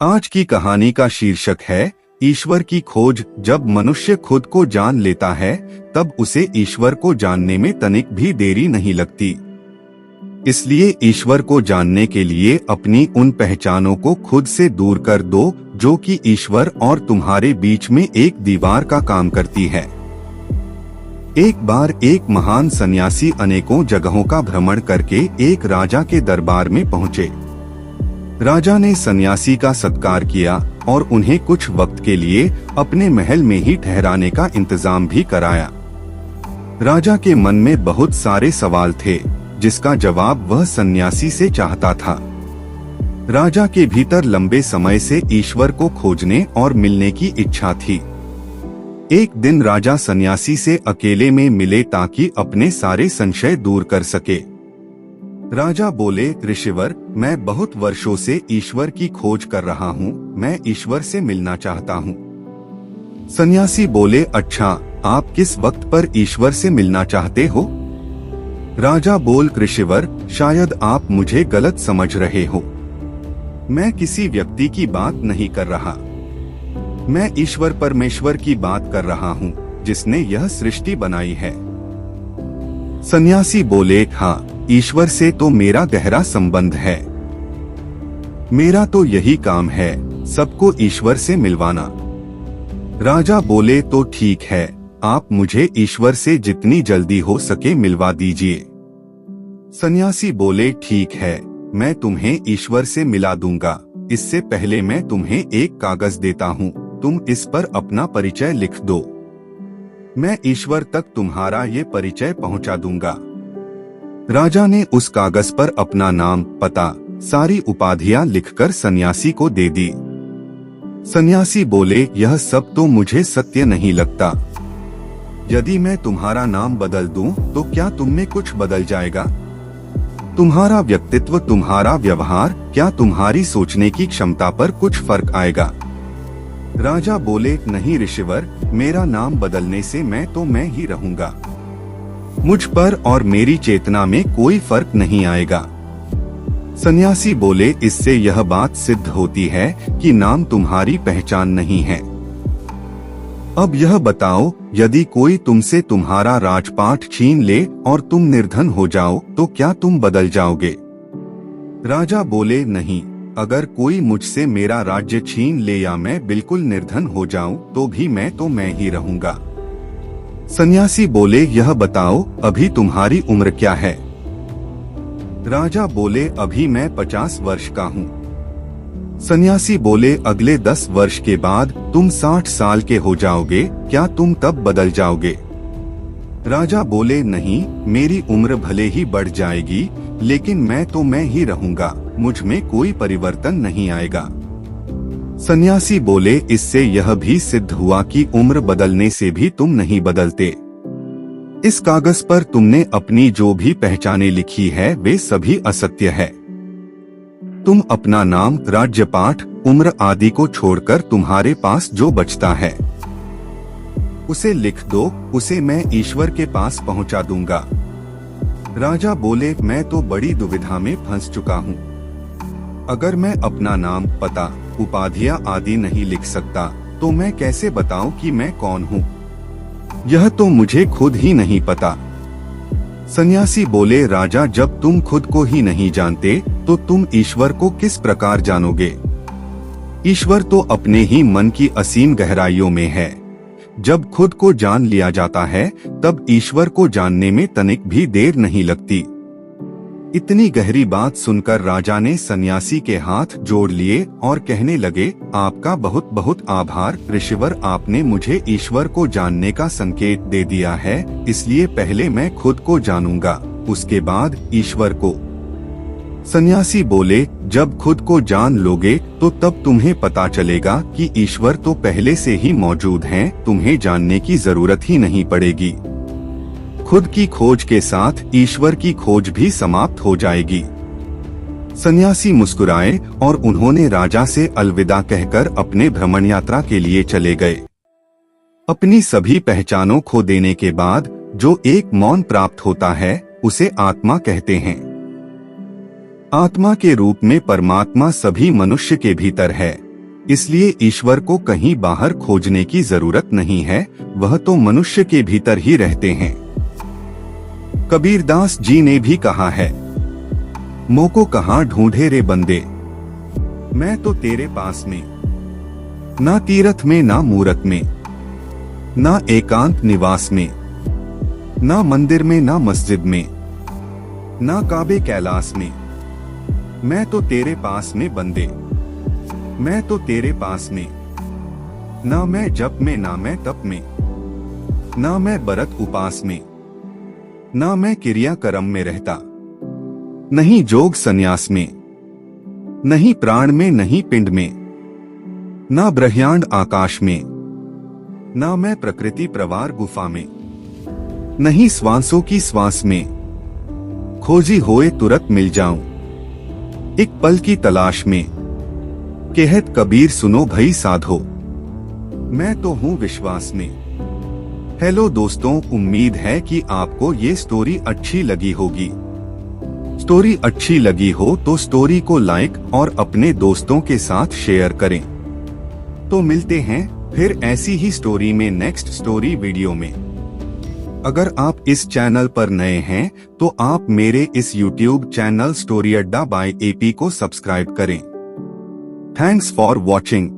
आज की कहानी का शीर्षक है ईश्वर की खोज। जब मनुष्य खुद को जान लेता है तब उसे ईश्वर को जानने में तनिक भी देरी नहीं लगती। इसलिए ईश्वर को जानने के लिए अपनी उन पहचानों को खुद से दूर कर दो जो कि ईश्वर और तुम्हारे बीच में एक दीवार का काम करती है। एक बार एक महान सन्यासी अनेकों जगहों का भ्रमण करके एक राजा के दरबार में पहुंचे। राजा ने सन्यासी का सत्कार किया और उन्हें कुछ वक्त के लिए अपने महल में ही ठहराने का इंतजाम भी कराया। राजा के मन में बहुत सारे सवाल थे जिसका जवाब वह सन्यासी से चाहता था। राजा के भीतर लंबे समय से ईश्वर को खोजने और मिलने की इच्छा थी। एक दिन राजा सन्यासी से अकेले में मिले ताकि अपने सारे संशय दूर कर सके। राजा बोले, ऋषिवर, मैं बहुत वर्षों से ईश्वर की खोज कर रहा हूँ। मैं ईश्वर से मिलना चाहता हूँ। सन्यासी बोले, अच्छा, आप किस वक्त पर ईश्वर से मिलना चाहते हो? राजा बोल, ऋषिवर, शायद आप मुझे गलत समझ रहे हो। मैं किसी व्यक्ति की बात नहीं कर रहा। मैं ईश्वर परमेश्वर की बात कर रहा हूँ जिसने यह सृष्टि बनाई है। सन्यासी बोले, हाँ, ईश्वर से तो मेरा गहरा संबंध है। मेरा तो यही काम है, सबको ईश्वर से मिलवाना। राजा बोले, तो ठीक है, आप मुझे ईश्वर से जितनी जल्दी हो सके मिलवा दीजिए। सन्यासी बोले, ठीक है, मैं तुम्हें ईश्वर से मिला दूंगा। इससे पहले मैं तुम्हें एक कागज देता हूँ, तुम इस पर अपना परिचय लिख दो। मैं ईश्वर तक तुम्हारा ये परिचय पहुँचा दूंगा। राजा ने उस कागज पर अपना नाम, पता, सारी उपाधियां लिखकर सन्यासी को दे दी। सन्यासी बोले, यह सब तो मुझे सत्य नहीं लगता। यदि मैं तुम्हारा नाम बदल दूं, तो क्या तुम में कुछ बदल जाएगा? तुम्हारा व्यक्तित्व, तुम्हारा व्यवहार, क्या तुम्हारी सोचने की क्षमता पर कुछ फर्क आएगा? राजा बोले, नहीं ऋषिवर, मेरा नाम बदलने से मैं ही रहूंगा। मुझ पर और मेरी चेतना में कोई फर्क नहीं आएगा। सन्यासी बोले, इससे यह बात सिद्ध होती है कि नाम तुम्हारी पहचान नहीं है। अब यह बताओ, यदि कोई तुमसे तुम्हारा राजपाट छीन ले और तुम निर्धन हो जाओ तो क्या तुम बदल जाओगे? राजा बोले, नहीं, अगर कोई मुझसे मेरा राज्य छीन ले या मैं बिल्कुल निर्धन हो जाऊं तो भी मैं ही रहूंगा। सन्यासी बोले, यह बताओ, अभी तुम्हारी उम्र क्या है? राजा बोले, अभी मैं 50 वर्ष का हूँ। सन्यासी बोले, अगले 10 वर्ष के बाद तुम 60 साल के हो जाओगे, क्या तुम तब बदल जाओगे? राजा बोले, नहीं, मेरी उम्र भले ही बढ़ जाएगी लेकिन मैं ही रहूंगा, मुझ में कोई परिवर्तन नहीं आएगा। सन्यासी बोले, इससे यह भी सिद्ध हुआ कि उम्र बदलने से भी तुम नहीं बदलते। इस कागज पर तुमने अपनी जो भी पहचाने लिखी है वे सभी असत्य है। तुम अपना नाम, राज्यपाठ, उम्र आदि को छोड़कर तुम्हारे पास जो बचता है उसे लिख दो, उसे मैं ईश्वर के पास पहुंचा दूंगा। राजा बोले, मैं तो बड़ी दुविधा में फंस चुका हूँ। अगर मैं अपना नाम, पता, उपाधियां आदि नहीं लिख सकता तो मैं कैसे बताऊं कि मैं कौन हूँ? यह तो मुझे खुद ही नहीं पता। सन्यासी बोले, राजा, जब तुम खुद को ही नहीं जानते तो तुम ईश्वर को किस प्रकार जानोगे? ईश्वर तो अपने ही मन की असीम गहराइयों में है। जब खुद को जान लिया जाता है तब ईश्वर को जानने में तनिक भी देर नहीं लगती। इतनी गहरी बात सुनकर राजा ने सन्यासी के हाथ जोड़ लिए और कहने लगे, आपका बहुत बहुत आभार ऋषिवर, आपने मुझे ईश्वर को जानने का संकेत दे दिया है, इसलिए पहले मैं खुद को जानूंगा, उसके बाद ईश्वर को। सन्यासी बोले, जब खुद को जान लोगे तो तब तुम्हें पता चलेगा कि ईश्वर तो पहले से ही मौजूद हैं, तुम्हें जानने की जरूरत ही नहीं पड़ेगी। खुद की खोज के साथ ईश्वर की खोज भी समाप्त हो जाएगी। सन्यासी मुस्कुराए और उन्होंने राजा से अलविदा कहकर अपने भ्रमण यात्रा के लिए चले गए। अपनी सभी पहचानों खो देने के बाद जो एक मौन प्राप्त होता है उसे आत्मा कहते हैं। आत्मा के रूप में परमात्मा सभी मनुष्य के भीतर है। इसलिए ईश्वर को कहीं बाहर खोजने की जरूरत नहीं है, वह तो मनुष्य के भीतर ही रहते हैं। कबीरदास जी ने भी कहा है, मोको कहाँ ढूंढे रे बंदे, मैं तो तेरे पास में। ना तीर्थ में ना मूरत में, ना एकांत निवास में, ना मंदिर में ना मस्जिद में, ना काबे कैलाश में, मैं तो तेरे पास में बंदे। मैं तो तेरे पास में, ना मैं जप में ना मैं तप में, ना मैं बरत उपास में, ना मैं क्रिया कर्म में रहता, नहीं जोग संन्यास में, नहीं प्राण में नहीं पिंड में, ना ब्रह्मांड आकाश में, ना मैं प्रकृति प्रवार गुफा में, नहीं श्वासों की श्वास में, खोजी होए तुरंत मिल जाऊं एक पल की तलाश में। कहत कबीर सुनो भई साधो, मैं तो हूं विश्वास में। हेलो दोस्तों, उम्मीद है कि आपको ये स्टोरी अच्छी लगी होगी। स्टोरी अच्छी लगी हो तो स्टोरी को लाइक और अपने दोस्तों के साथ शेयर करें। तो मिलते हैं फिर ऐसी ही स्टोरी में नेक्स्ट स्टोरी वीडियो में। अगर आप इस चैनल पर नए हैं तो आप मेरे इस YouTube चैनल स्टोरी अड्डा बाय AP को सब्सक्राइब करें। Thanks for watching.